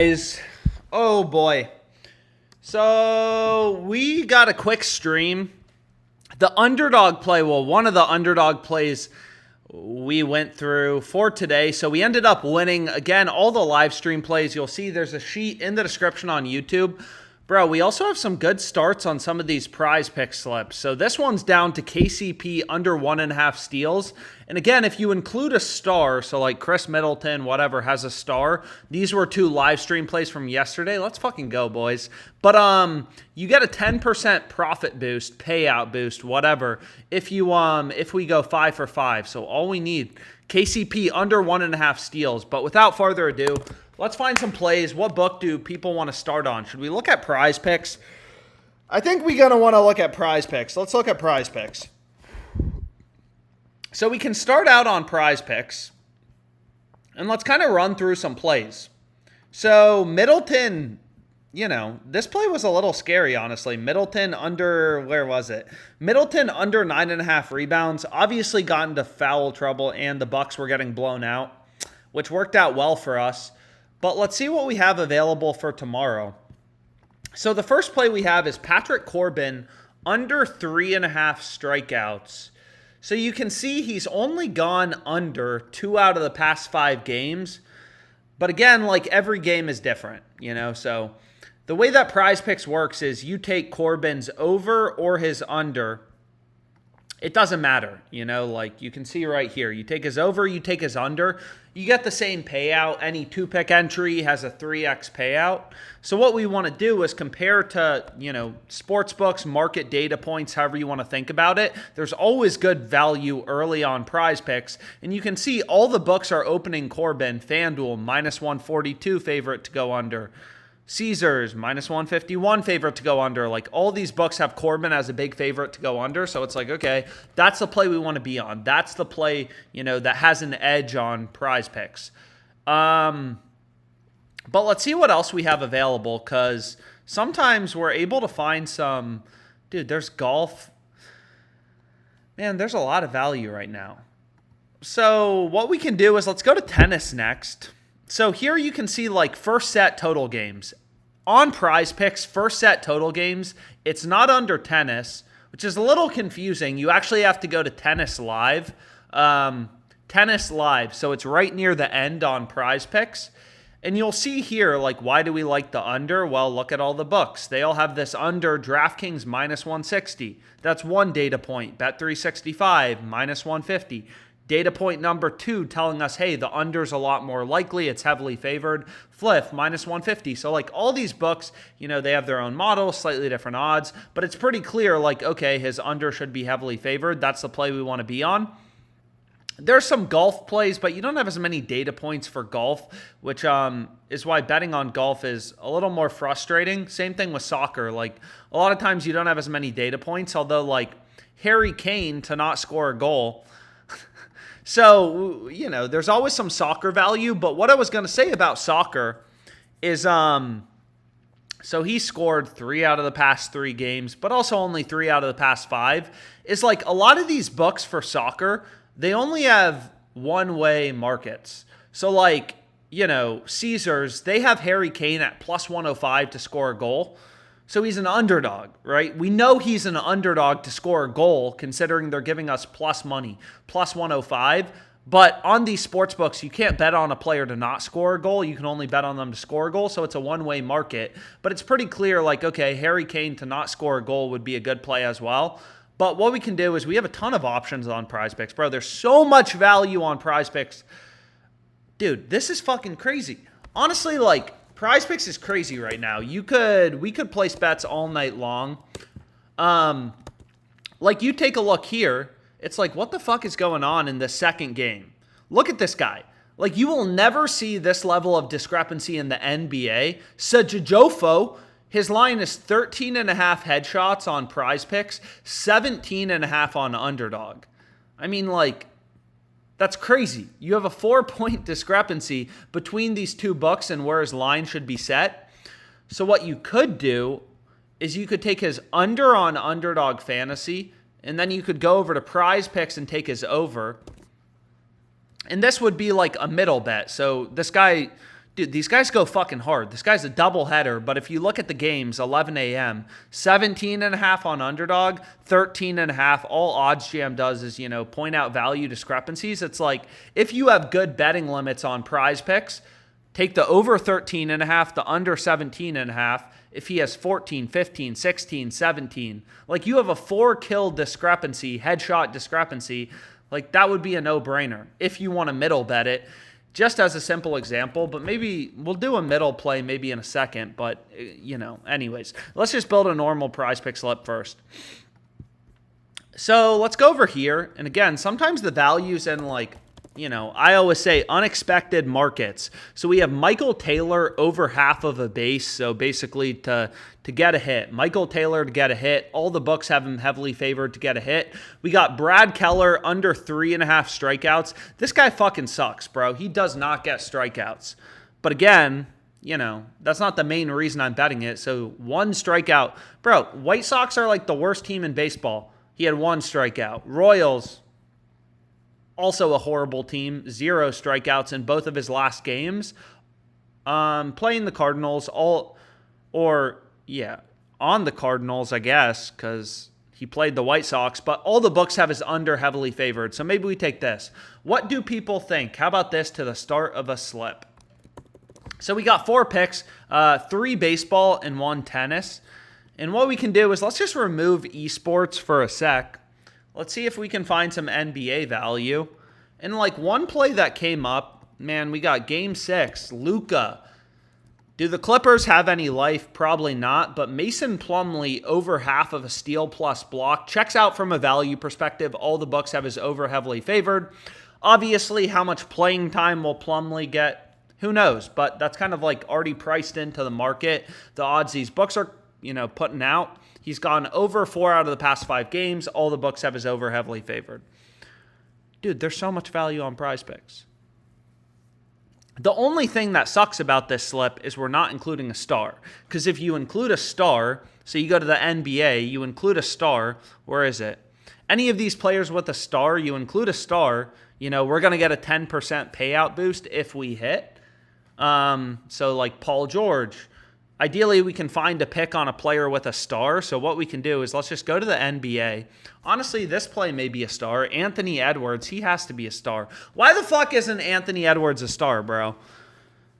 Is oh boy. So we got a quick stream. The underdog play, well, one of the underdog plays we went through for today. So we ended up winning. Again, all the live stream plays, you'll see there's a sheet in the description on YouTube. Bro, we also have some good starts on some of these prize pick slips. So this one's down to KCP under 1.5 steals. And again, if you include a star, so like Chris Middleton, whatever, has a star. These were 2 live stream plays from yesterday. Let's fucking go, boys. But you get a 10% profit boost, payout boost, whatever, if we go 5 for 5. So all we need, KCP under 1.5 steals. But without further ado, let's find some plays. What book do people want to start on? Should we look at PrizePicks? I think we're going to want to look at PrizePicks. Let's look at PrizePicks. So we can start out on PrizePicks, and let's kind of run through some plays. So Middleton, this play was a little scary, honestly. Middleton under, where was it? Middleton under 9.5 rebounds. Obviously got into foul trouble, and the Bucks were getting blown out, which worked out well for us. But let's see what we have available for tomorrow. So the first play we have is Patrick Corbin under 3.5 strikeouts. So you can see he's only gone under 2 out of the past 5 games. But again, like every game is different, So the way that PrizePicks works is you take Corbin's over or his under. It doesn't matter, like you can see right here. You take his over, you take his under. You get the same payout. Any 2-pick entry has a 3x payout. So what we want to do is compare to, sports books, market data points, however you want to think about it. There's always good value early on PrizePicks. And you can see all the books are opening Corbin. FanDuel, -142 favorite to go under. Caesars, -151 favorite to go under. Like all these books have Corbin as a big favorite to go under. So it's like, okay, that's the play we want to be on. That's the play, that has an edge on PrizePicks. But let's see what else we have available, because sometimes we're able to find some, dude, there's golf. Man, there's a lot of value right now. So what we can do is let's go to tennis next. So here you can see like first set total games. On PrizePicks, first set total games, it's not under tennis, which is a little confusing. You actually have to go to Tennis Live. Tennis Live, so it's right near the end on PrizePicks. And you'll see here, like, why do we like the under? Well, look at all the books. They all have this under. DraftKings, -160. That's one data point. Bet365, -150. Data point number 2 telling us, hey, the under's a lot more likely. It's heavily favored. Fliff, -150. So, like, all these books, they have their own model, slightly different odds. But it's pretty clear, like, okay, his under should be heavily favored. That's the play we want to be on. There's some golf plays, but you don't have as many data points for golf, which is why betting on golf is a little more frustrating. Same thing with soccer. Like, a lot of times you don't have as many data points, although, like, Harry Kane to not score a goal. So, there's always some soccer value. But what I was going to say about soccer is, so he scored 3 out of the past 3 games, but also only 3 out of the past 5. Is like a lot of these books for soccer, they only have one-way markets. So like, Caesars, they have Harry Kane at +105 to score a goal. So he's an underdog, right? We know he's an underdog to score a goal, considering they're giving us plus money, +105. But on these sports books, you can't bet on a player to not score a goal. You can only bet on them to score a goal. So it's a one-way market. But it's pretty clear, like, okay, Harry Kane to not score a goal would be a good play as well. But what we can do is we have a ton of options on PrizePicks. Bro, there's so much value on PrizePicks. Dude, this is fucking crazy. Honestly, like, PrizePicks is crazy right now. We could place bets all night long. Like, you take a look here. It's like, what the fuck is going on in the second game? Look at this guy. Like, you will never see this level of discrepancy in the NBA. Sajajofo, his line is 13.5 headshots on PrizePicks, 17.5 on Underdog. I mean, like, that's crazy. You have a 4-point discrepancy between these 2 books and where his line should be set. So what you could do is you could take his under on Underdog Fantasy, and then you could go over to PrizePicks and take his over. And this would be like a middle bet. So this guy, Dude, these guys go fucking hard. This guy's a doubleheader, but if you look at the games, 11 a.m., 17.5 on Underdog, 13.5. All OddsJam does is, point out value discrepancies. It's like, if you have good betting limits on PrizePicks, take the over 13.5, the under 17.5. If he has 14, 15, 16, 17, like you have a 4-kill discrepancy, headshot discrepancy, like that would be a no-brainer if you want to middle bet it. Just as a simple example, but maybe we'll do a middle play maybe in a second, but anyways, let's just build a normal PrizePicks slip first. So let's go over here. And again, sometimes the values in I always say unexpected markets. So we have Michael Taylor over half of a base. So basically to get a hit, Michael Taylor to get a hit. All the books have him heavily favored to get a hit. We got Brad Keller under 3.5 strikeouts. This guy fucking sucks, bro. He does not get strikeouts. But again, that's not the main reason I'm betting it. So 1 strikeout. Bro, White Sox are like the worst team in baseball. He had 1 strikeout. Royals, also a horrible team, 0 strikeouts in both of his last games. Playing the Cardinals, on the Cardinals, I guess, because he played the White Sox, but all the books have his under heavily favored. So maybe we take this. What do people think? How about this to the start of a slip? So we got 4 picks, 3 baseball and 1 tennis. And what we can do is let's just remove esports for a sec. Let's see if we can find some NBA value. And one play that came up, man, we got Game 6, Luka. Do the Clippers have any life? Probably not, but Mason Plumlee over half of a steal plus block. Checks out from a value perspective. All the books have his over heavily favored. Obviously, how much playing time will Plumlee get? Who knows? But that's kind of already priced into the market. The odds these books are, putting out. He's gone over 4 out of the past 5 games. All the books have his over heavily favored. Dude, there's so much value on PrizePicks. The only thing that sucks about this slip is we're not including a star. Because if you include a star, so you go to the NBA, you include a star, where is it? Any of these players with a star, you include a star, we're going to get a 10% payout boost if we hit. So like Paul George. Ideally, we can find a pick on a player with a star. So what we can do is let's just go to the NBA. Honestly, this play may be a star. Anthony Edwards, he has to be a star. Why the fuck isn't Anthony Edwards a star, bro?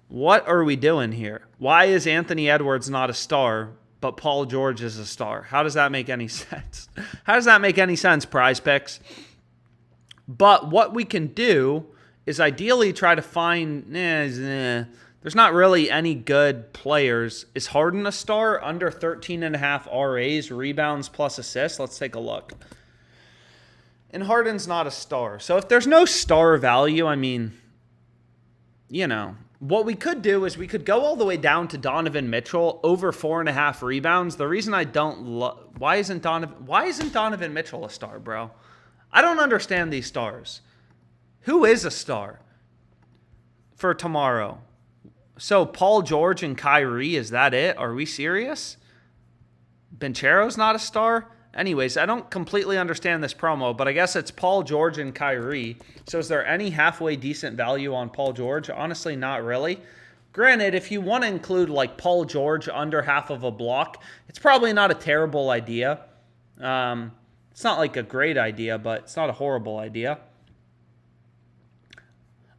What are we doing here? Why is Anthony Edwards not a star, but Paul George is a star? How does that make any sense? How does that make any sense, PrizePicks? But what we can do is ideally try to find... There's not really any good players. Is Harden a star? Under 13.5 RAs, rebounds plus assists. Let's take a look. And Harden's not a star. So if there's no star value, what we could do is we could go all the way down to Donovan Mitchell, over 4.5 rebounds. The reason I don't why isn't Donovan Mitchell a star, bro? I don't understand these stars. Who is a star for tomorrow? So Paul George and Kyrie, is that it? Are we serious? Banchero's not a star? Anyways, I don't completely understand this promo, but I guess it's Paul George and Kyrie. So is there any halfway decent value on Paul George? Honestly, not really. Granted, if you want to include Paul George under half of a block, it's probably not a terrible idea. It's not a great idea, but it's not a horrible idea.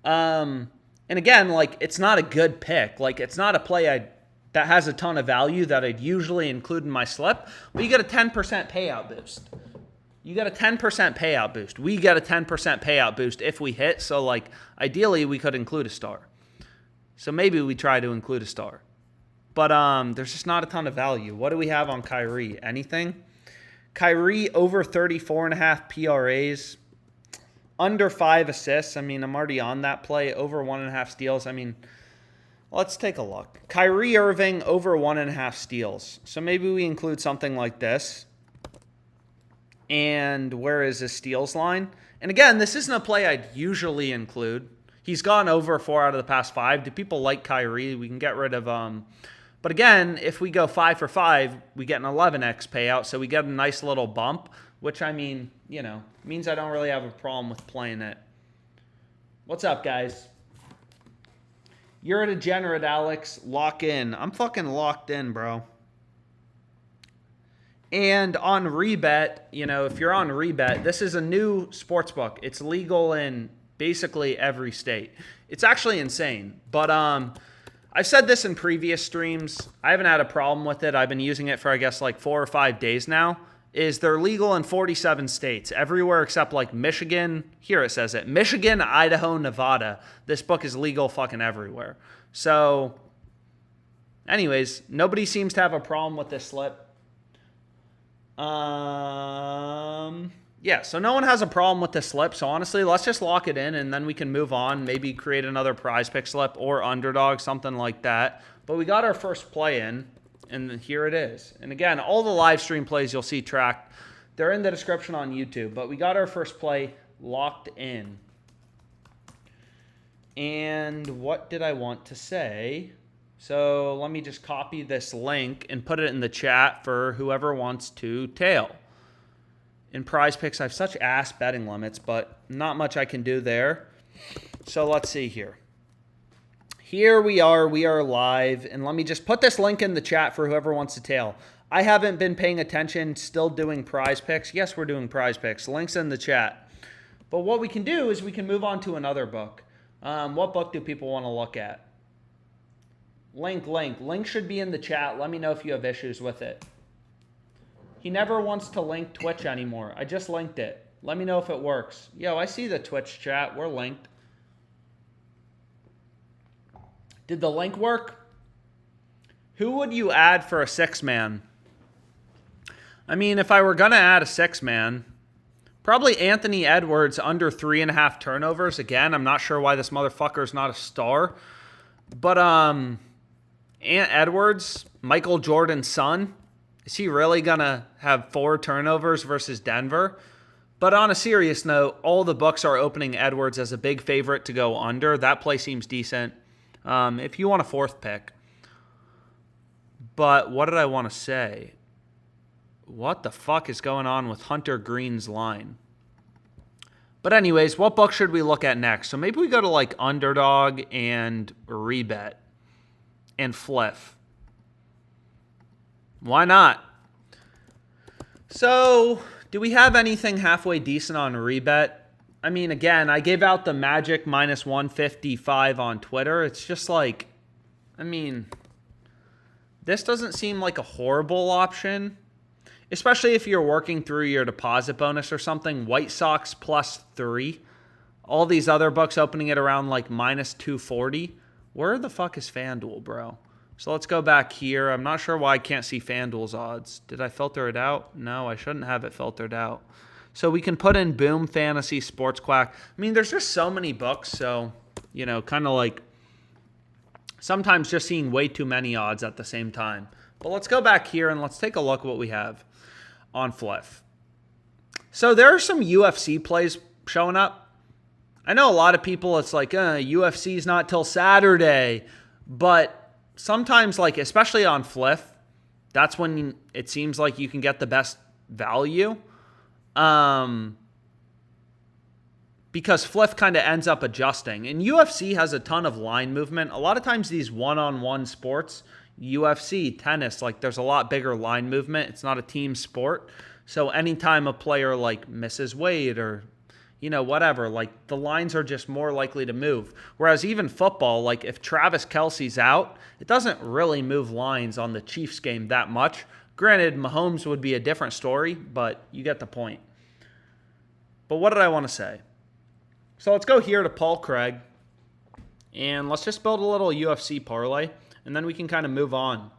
And again, it's not a good pick. It's not a play that has a ton of value that I'd usually include in my slip. But you get a 10% payout boost. You get a 10% payout boost. We get a 10% payout boost if we hit. So, ideally, we could include a star. So maybe we try to include a star. But there's just not a ton of value. What do we have on Kyrie? Anything? Kyrie over 34.5 PRAs. Under 5 assists. I'm already on that play. Over 1.5 steals. Let's take a look. Kyrie Irving over 1.5 steals. So maybe we include something like this. And where is his steals line? And again, this isn't a play I'd usually include. He's gone over 4 out of the past 5. Do people like Kyrie? We can get rid of... But again, if we go 5 for 5, we get an 11x payout. So we get a nice little bump. Which, means I don't really have a problem with playing it. What's up, guys? You're a degenerate, Alex. Lock in. I'm fucking locked in, bro. And on Rebet, if you're on Rebet, this is a new sports book. It's legal in basically every state. It's actually insane. But I've said this in previous streams. I haven't had a problem with it. I've been using it for, I guess, like 4 or 5 days now. They're legal in 47 states, everywhere except like Michigan. Here it says it. Michigan, Idaho, Nevada. This book is legal fucking everywhere. So, anyways, nobody seems to have a problem with this slip. Yeah, so no one has a problem with this slip. So honestly, let's just lock it in and then we can move on. Maybe create another prize pick slip or underdog, something like that. But we got our first play in, and here it is. And again, all the live stream plays you'll see tracked. They're in the description on YouTube. But we got our first play locked in. And what did I want to say? So let me just copy this link and put it in the chat for whoever wants to tail. In prize picks, I have such ass betting limits, but not much I can do there. So let's see here. Here we are live. And let me just put this link in the chat for whoever wants to tail. I haven't been paying attention, still doing prize picks. Yes, we're doing prize picks. Links in the chat. But what we can do is we can move on to another book. What book do people want to look at? Link. Link should be in the chat. Let me know if you have issues with it. He never wants to link Twitch anymore. I just linked it. Let me know if it works. Yo, I see the Twitch chat. We're linked. Did the link work? Who would you add for a 6-man? I mean, if I were going to add a 6-man, probably Anthony Edwards under 3.5 turnovers. Again, I'm not sure why this motherfucker's not a star. But Edwards, Michael Jordan's son, is he really going to have 4 turnovers versus Denver? But on a serious note, all the books are opening Edwards as a big favorite to go under. That play seems decent if you want a 4th pick. But what did I want to say? What the fuck is going on with Hunter Green's line? But anyways, what book should we look at next? So maybe we go to like Underdog and Rebet and Fliff. Why not? So, do we have anything halfway decent on Rebet? I mean, again, I gave out the Magic minus 155 on Twitter. It's just like, I mean, this doesn't seem like a horrible option. Especially if you're working through your deposit bonus or something. White Sox plus 3. All these other books opening it around like minus 240. Where the fuck is FanDuel, bro? So let's go back here. I'm not sure why I can't see FanDuel's odds. Did I filter it out? No, I shouldn't have it filtered out. So we can put in Boom Fantasy Sports Quack. I mean, there's just so many books. So, kind of like sometimes just seeing way too many odds at the same time. But let's go back here and let's take a look at what we have on Fliff. So there are some UFC plays showing up. I know a lot of people, it's like, UFC's not till Saturday. But sometimes, like, especially on Fliff, that's when it seems like you can get the best value. Because Fliff kind of ends up adjusting. And UFC has a ton of line movement. A lot of times these one-on-one sports, UFC, tennis, like there's a lot bigger line movement. It's not a team sport. So anytime a player like misses weight or, whatever, like the lines are just more likely to move. Whereas even football, like if Travis Kelce's out, it doesn't really move lines on the Chiefs game that much. Granted, Mahomes would be a different story, but you get the point. But what did I want to say? So let's go here to Paul Craig, and let's just build a little UFC parlay, and then we can kind of move on.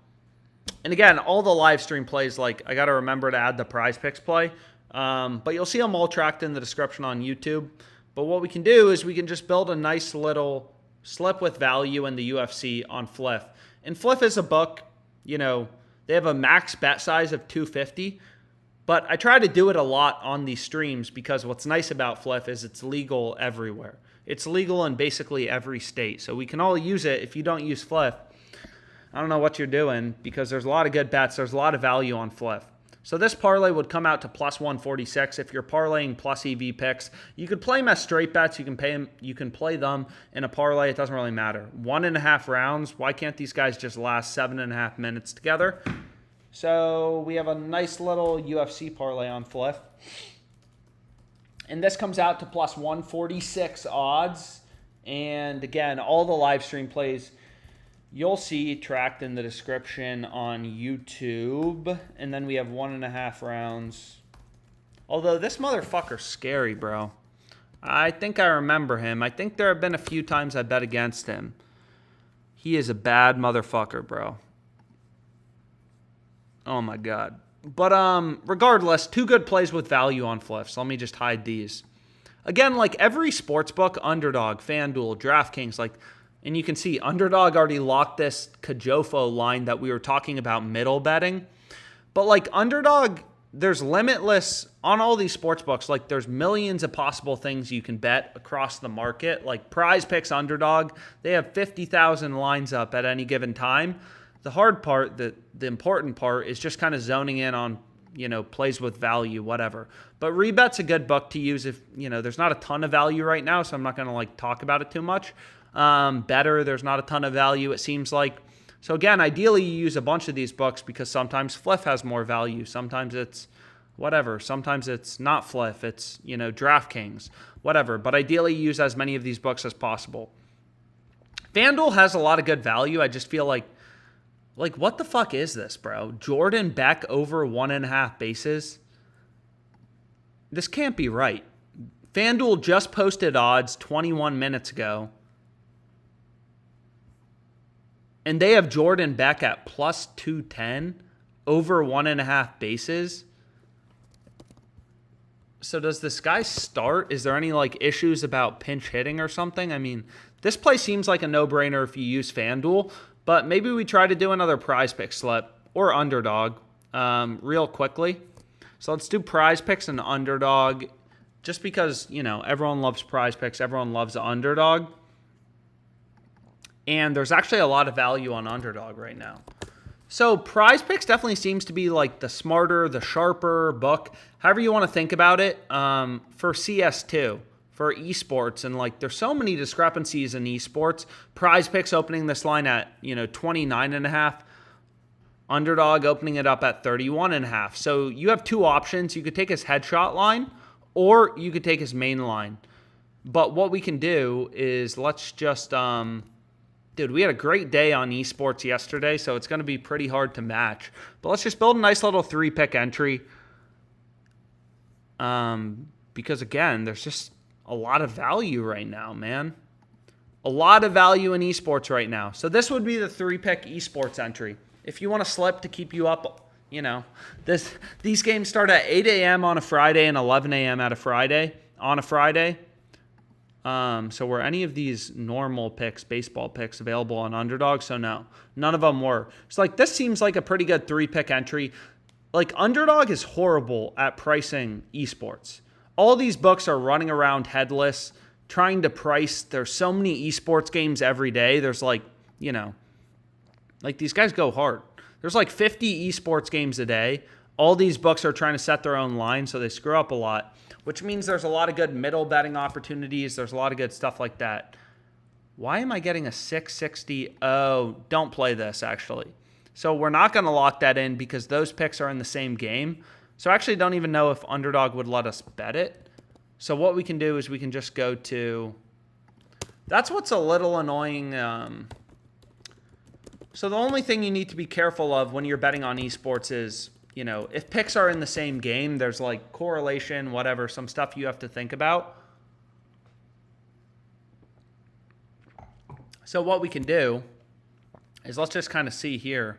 And again, all the live stream plays, like I got to remember to add the prize picks play, but you'll see them all tracked in the description on YouTube. But what we can do is we can just build a nice little slip with value in the UFC on Fliff. And Fliff is a book, they have a max bet size of 250. But I try to do it a lot on these streams because what's nice about Fliff is it's legal everywhere. It's legal in basically every state. So we can all use it. If you don't use Fliff, I don't know what you're doing because there's a lot of good bets. There's a lot of value on Fliff. So this parlay would come out to plus 146. If you're parlaying plus EV picks, you could play them as straight bets. You can play them in a parlay. It doesn't really matter. 1.5 rounds. Why can't these guys just last 7.5 minutes together? So we have a nice little UFC parlay on Fliff. And this comes out to plus 146 odds. And again, all the live stream plays you'll see tracked in the description on YouTube. And then we have 1.5 rounds. Although this motherfucker's scary, bro. I think I remember him. I think there have been a few times I bet against him. He is a bad motherfucker, bro. Oh my God. But regardless, 2 good plays with value on Fliff. So let me just hide these. Again, like every sportsbook, Underdog, FanDuel, DraftKings, like, and you can see Underdog already locked this Kajofo line that we were talking about middle betting. But like Underdog, there's limitless on all these sportsbooks. Like there's millions of possible things you can bet across the market. Like PrizePicks Underdog, they have 50,000 lines up at any given time. The hard part, the important part is just kind of zoning in on, plays with value, whatever. But Rebet's a good book to use if, there's not a ton of value right now, so I'm not going to talk about it too much. Better, there's not a ton of value, it seems like. So again, ideally you use a bunch of these books because sometimes Fliff has more value. Sometimes it's whatever. Sometimes it's not Fliff. It's, DraftKings, whatever. But ideally you use as many of these books as possible. FanDuel has a lot of good value. I just feel like what the fuck is this, bro? Jordan Beck over 1.5 bases? This can't be right. FanDuel just posted odds 21 minutes ago. And they have Jordan Beck at plus 210 over 1.5 bases. So does this guy start? Is there any issues about pinch hitting or something? I mean, this play seems like a no-brainer if you use FanDuel. But maybe we try to do another PrizePicks slip or Underdog real quickly. So let's do PrizePicks and Underdog just because, everyone loves PrizePicks. Everyone loves the Underdog. And there's actually a lot of value on Underdog right now. So PrizePicks definitely seems to be the smarter, the sharper book, however you want to think about it, for CS2. For esports, and there's so many discrepancies in esports. PrizePicks opening this line at 29.5, Underdog opening it up at 31.5. So you have 2 options. You could take his headshot line, or you could take his main line. But what we can do is let's just dude, we had a great day on esports yesterday, so it's going to be pretty hard to match. But let's just build a nice little 3-pick entry. Because again, there's just a lot of value right now, man. A lot of value in esports right now. So this would be the 3-pick esports entry. If you want to slip to keep you up, these games start at 8 a.m. on a Friday and 11 a.m. on a Friday. So were any of these normal picks, baseball picks, available on Underdog? So no, none of them were. So this seems like a pretty good 3-pick entry. Underdog is horrible at pricing esports. All these books are running around headless, trying to price. There's so many esports games every day. There's these guys go hard. There's 50 esports games a day. All these books are trying to set their own line, so they screw up a lot, which means there's a lot of good middle betting opportunities. There's a lot of good stuff like that. Why am I getting a 660? Oh, don't play this, actually. So we're not going to lock that in because those picks are in the same game. So I actually don't even know if Underdog would let us bet it. So what we can do is we can just go to... That's what's a little annoying. So the only thing you need to be careful of when you're betting on esports is, if picks are in the same game, there's correlation, whatever, some stuff you have to think about. So what we can do is let's just kind of see here.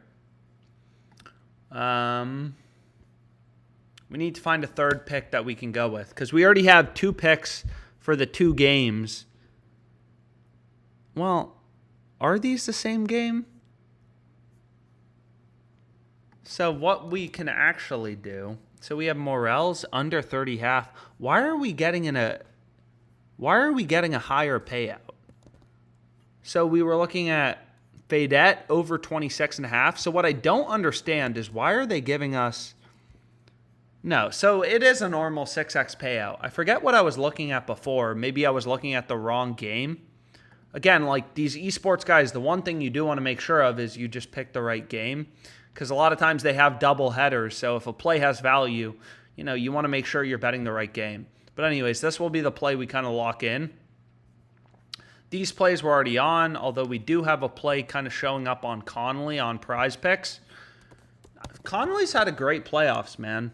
We need to find a 3rd pick that we can go with because we already have 2 picks for the 2 games. Well, are these the same game? So what we can actually do, so we have Morel's under 30.5. Why are we getting a higher payout? So we were looking at Fadette over 26.5. So what I don't understand is why are they giving us No, so it is a normal 6x payout. I forget what I was looking at before. Maybe I was looking at the wrong game. Again, like these esports guys, the one thing you do want to make sure of is you just pick the right game, because a lot of times they have double headers. So if a play has value, you want to make sure you're betting the right game. But anyways, this will be the play we kind of lock in. These plays were already on, although we do have a play kind of showing up on Connolly on PrizePicks. Connolly's had a great playoffs, man.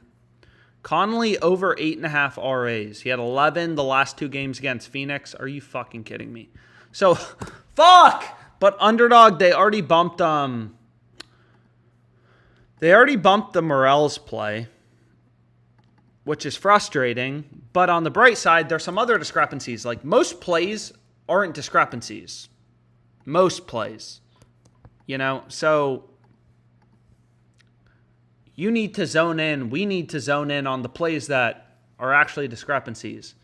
Connolly over 8.5 RAs. He had 11 the last 2 games against Phoenix. Are you fucking kidding me? So, fuck! But Underdog, they already bumped the Morels play, which is frustrating. But on the bright side, there's some other discrepancies. Like, most plays aren't discrepancies. Most plays. So you need to zone in. We need to zone in on the plays that are actually discrepancies.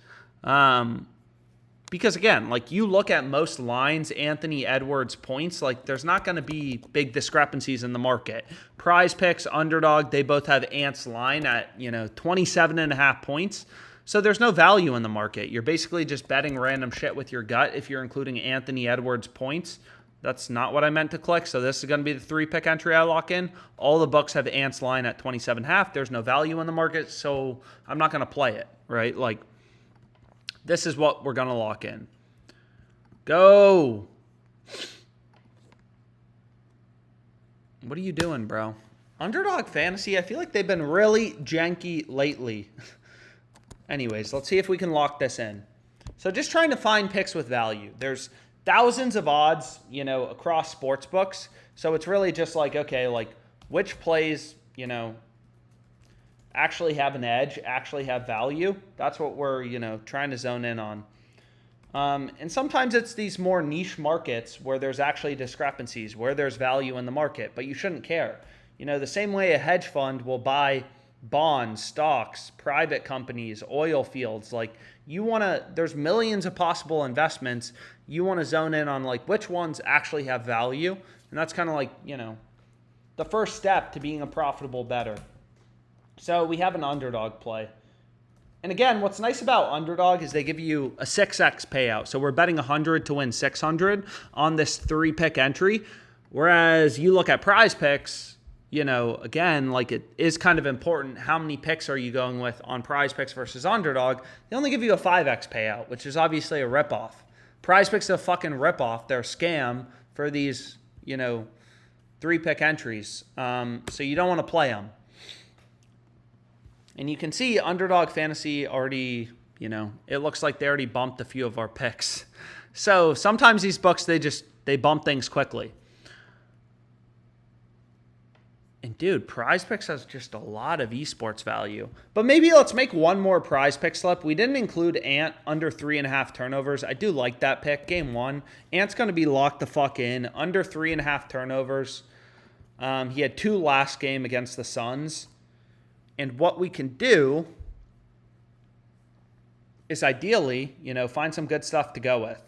Because again, like you look at most lines, Anthony Edwards points, like there's not going to be big discrepancies in the market. PrizePicks, Underdog, they both have Ant's line at, 27.5 points. So there's no value in the market. You're basically just betting random shit with your gut if you're including Anthony Edwards points. That's not what I meant to click. So this is going to be the 3-pick entry I lock in. All the books have Ant's line at 27.5. There's no value in the market, so I'm not going to play it, right? Like, this is what we're going to lock in. Go. What are you doing, bro? Underdog Fantasy, I feel like they've been really janky lately. Anyways, let's see if we can lock this in. So just trying to find picks with value. There's thousands of odds, across sports books. So it's really just like, okay, like which plays, actually have an edge, actually have value. That's what we're, trying to zone in on. And sometimes it's these more niche markets where there's actually discrepancies, where there's value in the market, but you shouldn't care. The same way a hedge fund will buy bonds, stocks, private companies, oil fields, like there's millions of possible investments. You want to zone in on like which ones actually have value. And that's kind of like, the first step to being a profitable bettor. So we have an Underdog play. And again, what's nice about Underdog is they give you a 6x payout. So we're betting 100 to win 600 on this 3-pick entry. Whereas you look at PrizePicks, again, like it is kind of important. How many picks are you going with on PrizePicks versus Underdog? They only give you a 5x payout, which is obviously a ripoff. PrizePicks is a fucking ripoff. They're a scam for these, 3-pick entries. So you don't want to play them. And you can see Underdog Fantasy already, it looks like they already bumped a few of our picks. So sometimes these books, they bump things quickly. And dude, PrizePicks has just a lot of esports value. But maybe let's make one more PrizePick slip. We didn't include Ant under 3.5 turnovers. I do like that pick. Game 1. Ant's going to be locked the fuck in. Under 3.5 turnovers. He had 2 last game against the Suns. And what we can do is ideally, find some good stuff to go with.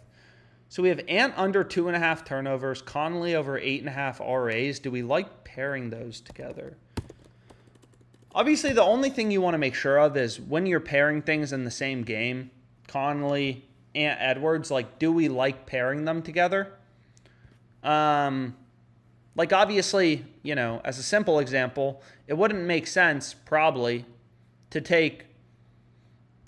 So we have Ant under 2.5 turnovers, Connolly over 8.5 RAs. Do we like pairing those together? Obviously, the only thing you want to make sure of is when you're pairing things in the same game, Connolly, Ant, Edwards, like, do we like pairing them together? Like, obviously, as a simple example, it wouldn't make sense, probably, to take,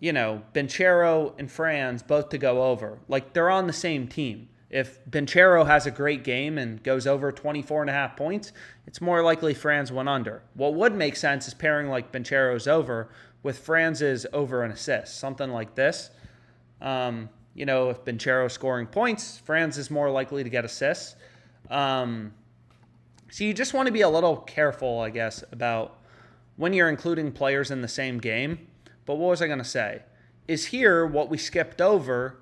Benchero and Franz both to go over. Like, they're on the same team. If Benchero has a great game and goes over 24.5 points, it's more likely Franz went under. What would make sense is pairing, like, Benchero's over with Franz's over an assist, something like this. If Benchero's scoring points, Franz is more likely to get assists. So you just want to be a little careful, I guess, about when you're including players in the same game. But what was I going to say? Is here what we skipped over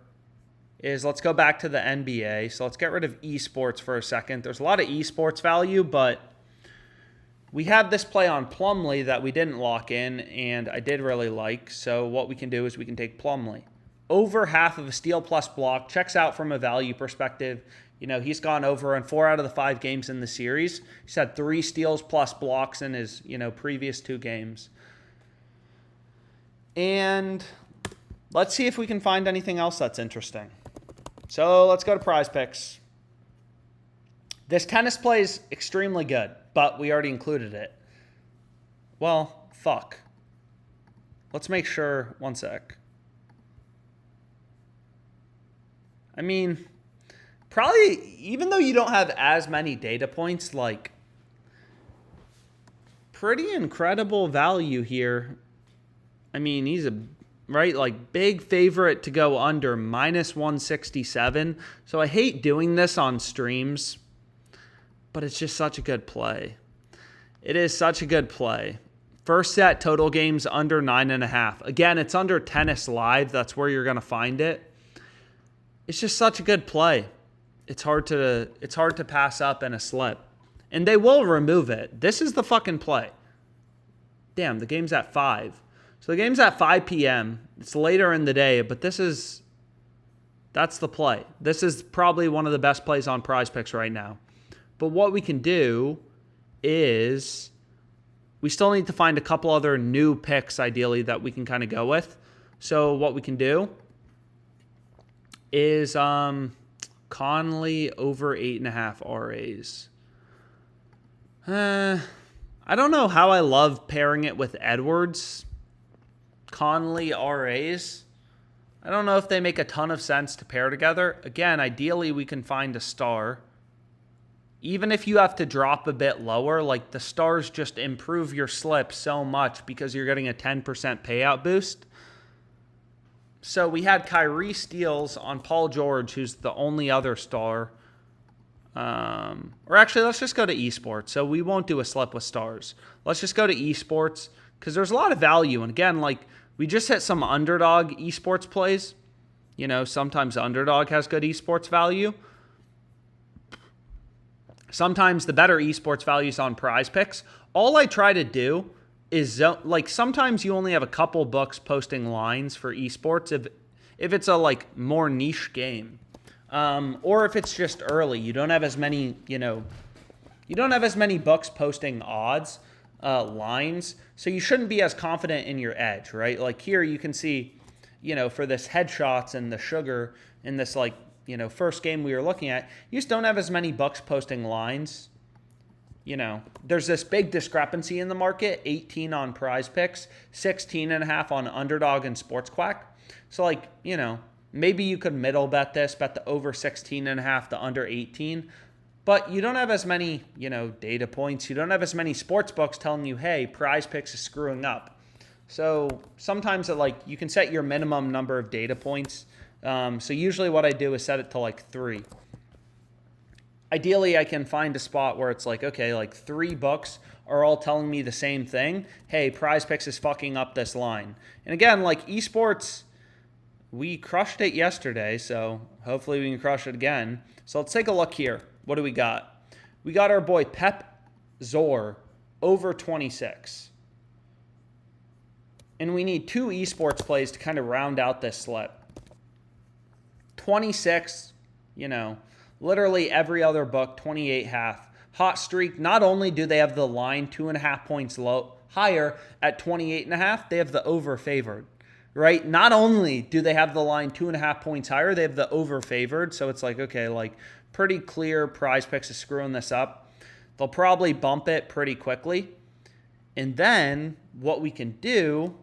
is let's go back to the NBA. So let's get rid of esports for a second. There's a lot of esports value, but we had this play on Plumlee that we didn't lock in, and I did really like. So what we can do is we can take Plumlee. Over half of a steal plus block. Checks out from a value perspective. He's gone over in 4 out of the 5 games in the series. He's had 3 steals plus blocks in his, previous 2 games. And let's see if we can find anything else that's interesting. So let's go to PrizePicks. This tennis play is extremely good, but we already included it. Well, fuck. Let's make sure. One sec. I mean, probably, even though you don't have as many data points, like, pretty incredible value here. I mean, he's a, right, like, big favorite to go under, minus 167. So I hate doing this on streams, but it's just such a good play. It is such a good play. First set total games under 9.5. Again, it's under Tennis Live. That's where you're going to find it. It's just such a good play. It's hard to pass up in a slip. And they will remove it. This is the fucking play. Damn, the game's at 5. So the game's at 5 p.m. It's later in the day, but that's the play. This is probably one of the best plays on PrizePicks right now. But what we can do is we still need to find a couple other new picks, ideally, that we can kind of go with. So what we can do is Conley over 8.5 RAs. I don't know how I love pairing it with Edwards. Conley RAs. I don't know if they make a ton of sense to pair together. Again, ideally we can find a star. Even if you have to drop a bit lower, like the stars just improve your slip so much because you're getting a 10% payout boost. So we had Kyrie steals on Paul George, who's the only other star. Or actually, let's just go to Esports. So we won't do a slip with stars. Let's just go to Esports because there's a lot of value. And again, like we just hit some underdog esports plays. You know, sometimes underdog has good esports value. Sometimes the better esports value is on PrizePicks. All I try to do is like sometimes you only have a couple books posting lines for esports if it's a like more niche game. Or if it's just early, you don't have as many, you don't have as many books posting odds, lines. So you shouldn't be as confident in your edge, right? Like here you can see, for this headshots and the sugar in this like, first game we were looking at, you just don't have as many books posting lines. There's this big discrepancy in the market, 18 on PrizePicks, 16.5 on Underdog and Sports Quack. So like, maybe you could middle bet the over 16.5 to under 18, but you don't have as many, data points. You don't have as many sports books telling you, hey, PrizePicks is screwing up. So sometimes you can set your minimum number of data points. So usually what I do is set it to like 3. Ideally, I can find a spot where it's like, okay, like 3 books are all telling me the same thing. Hey, PrizePicks is fucking up this line. And again, like esports, we crushed it yesterday, so hopefully we can crush it again. So let's take a look here. What do we got? We got our boy Pep Zor over 26. And we need 2 esports plays to kind of round out this slip. 26, literally every other book, 28.5. Hot streak, not only do they have the line 2.5 points higher at 28.5, they have the over favored. Right? Not only do they have the line 2.5 points higher, they have the over favored. So it's like, okay, like pretty clear PrizePicks is screwing this up. They'll probably bump it pretty quickly. And then what we can do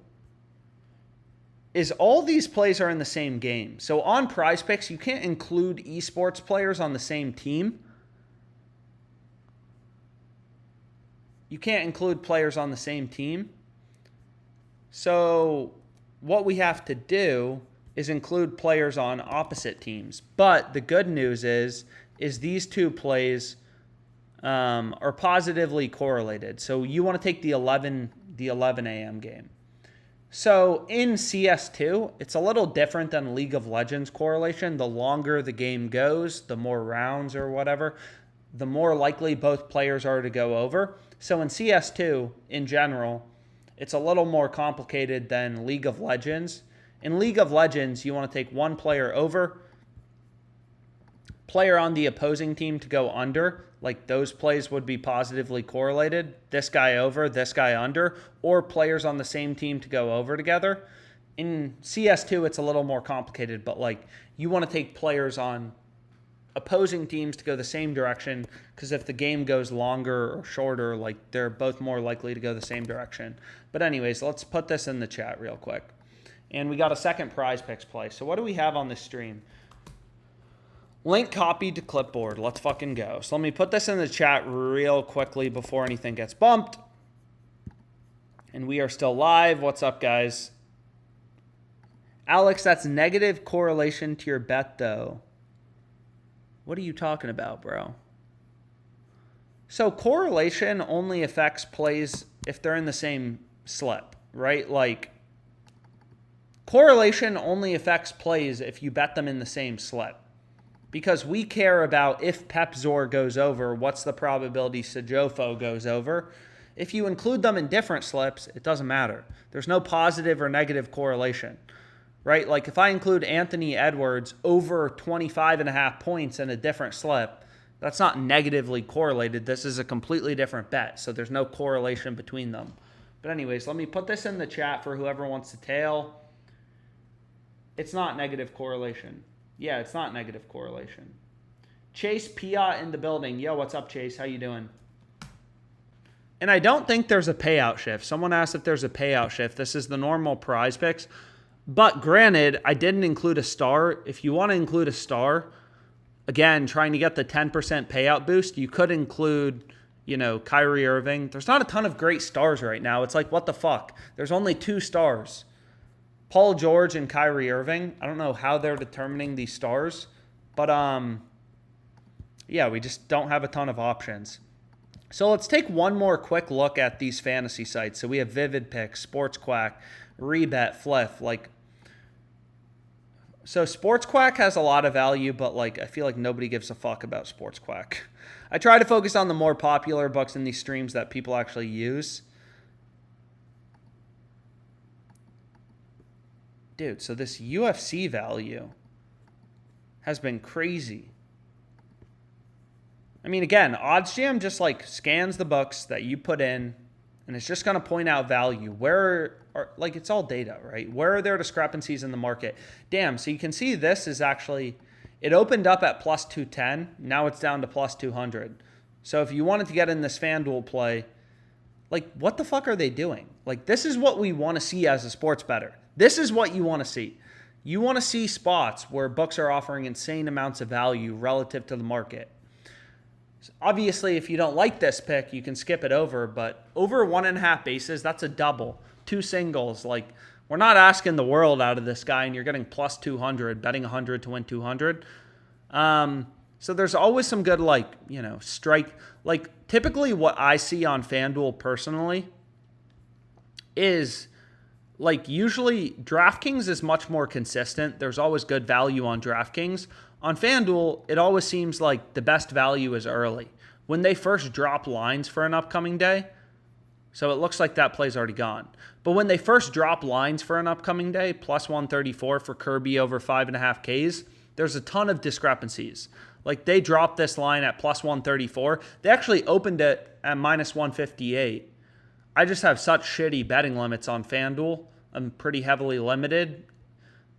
is all these plays are in the same game. So on PrizePicks, you can't include esports players on the same team. You can't include players on the same team. So what we have to do is include players on opposite teams. But the good news is these 2 plays are positively correlated. So you want to take the 11 a.m. game. So in CS2, it's a little different than League of Legends correlation. The longer the game goes, the more rounds or whatever, the more likely both players are to go over. So in CS2, in general, it's a little more complicated than League of Legends. In League of Legends, you want to take 1 player over, player on the opposing team to go under. Like those plays would be positively correlated. This guy over, this guy under, or players on the same team to go over together. In CS2, it's a little more complicated, but like you want to take players on opposing teams to go the same direction, because if the game goes longer or shorter, like they're both more likely to go the same direction. But anyways, let's put this in the chat real quick. And we got a second PrizePicks play. So what do we have on this stream? Link copied to clipboard. Let's fucking go. So let me put this in the chat real quickly before anything gets bumped. And we are still live. What's up, guys? Alex, that's negative correlation to your bet, though. What are you talking about, bro? So correlation only affects plays if they're in the same slip, right? Like, correlation only affects plays if you bet them in the same slip. Because we care about if Pepzor goes over, what's the probability Sejofo goes over. If you include them in different slips, it doesn't matter. There's no positive or negative correlation, right? Like if I include Anthony Edwards over 25.5 points in a different slip, that's not negatively correlated. This is a completely different bet, so there's no correlation between them. But anyways, let me put this in the chat for whoever wants to tail. It's not negative correlation. Yeah, it's not negative correlation. Chase Pia in the building. Yo, what's up, Chase? How you doing? And I don't think there's a payout shift. Someone asked if there's a payout shift. This is the normal PrizePicks. But granted, I didn't include a star. If you want to include a star, again, trying to get the 10% payout boost, you could include, you know, Kyrie Irving. There's not a ton of great stars right now. It's like, what the fuck? There's only 2 stars. Paul George and Kyrie Irving. I don't know how they're determining these stars, but yeah, we just don't have a ton of options. So let's take one more quick look at these fantasy sites. So we have Vivid Picks, Sports Quack, Rebet, Fliff. Like, so Sports Quack has a lot of value, but like I feel like nobody gives a fuck about Sports Quack. I try to focus on the more popular books in these streams that people actually use. Dude, so this UFC value has been crazy. I mean, again, OddsJam just like scans the books that you put in, and it's just going to point out value. Where are, like, it's all data, right? Where are there discrepancies in the market? Damn, so you can see this is actually, it opened up at plus 210. Now it's down to plus 200. So if you wanted to get in this FanDuel play, like, what the fuck are they doing? Like, this is what we want to see as a sports bettor. This is what you want to see. You want to see spots where books are offering insane amounts of value relative to the market. Obviously, if you don't like this pick, you can skip it over, but over 1.5 bases, that's a double. 2 singles. Like, we're not asking the world out of this guy, and you're getting plus 200, betting 100 to win 200. So there's always some good, like, you know, strike. Like, typically what I see on FanDuel personally is, like, usually DraftKings is much more consistent. There's always good value on DraftKings. On FanDuel, it always seems like the best value is early. When they first drop lines for an upcoming day, so it looks like that play's already gone. But when they first drop lines for an upcoming day, plus 134 for Kirby over 5.5 Ks, there's a ton of discrepancies. Like, they dropped this line at plus 134. They actually opened it at minus 158. I just have such shitty betting limits on FanDuel. I'm pretty heavily limited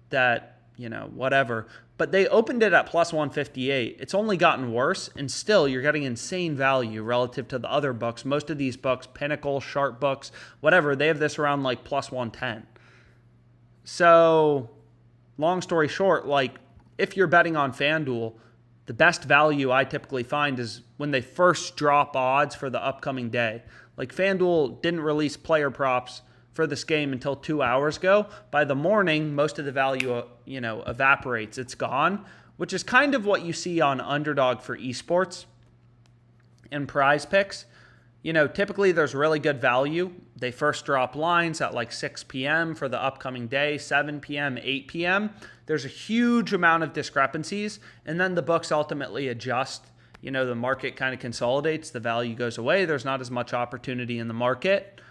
that, you know, whatever. But they opened it at plus 158. It's only gotten worse, and still you're getting insane value relative to the other books. Most of these books, Pinnacle, Sharp Books, whatever, they have this around like plus 110. So, long story short, like, if you're betting on FanDuel, the best value I typically find is when they first drop odds for the upcoming day. Like, FanDuel didn't release player props for this game until 2 hours ago. By the morning, most of the value, you know, evaporates. It's gone, which is kind of what you see on Underdog for Esports and PrizePicks. You know, typically there's really good value. They first drop lines at like 6 p.m. for the upcoming day, 7 p.m., 8 p.m. There's a huge amount of discrepancies, and then the books ultimately adjust. You know, the market kind of consolidates, the value goes away. There's not as much opportunity in the market.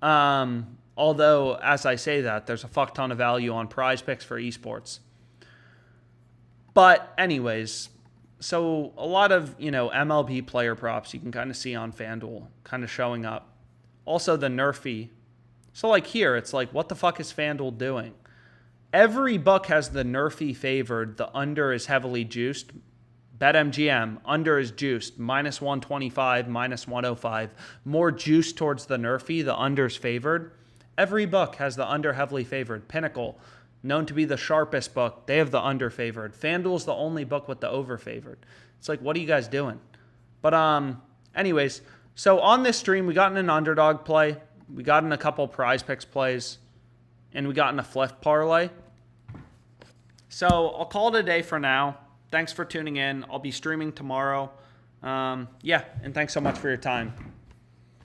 Although, as I say that, there's a fuck ton of value on PrizePicks for esports. But anyways, so a lot of, you know, MLB player props you can kind of see on FanDuel kind of showing up. Also the Nerfy So like here, it's like, what the fuck is FanDuel doing? Every book has the nerfy favored. The under is heavily juiced. BetMGM, under is juiced. Minus 125, minus 105. More juice towards the nerfy. The under's favored. Every book has the under heavily favored. Pinnacle, known to be the sharpest book, they have the under favored. FanDuel's the only book with the over favored. It's like, what are you guys doing? But anyways, so on this stream, we got in an underdog play. We got in a couple PrizePicks plays. And we got in a Fliff parlay. So I'll call it a day for now. Thanks for tuning in. I'll be streaming tomorrow. Yeah, and thanks so much for your time.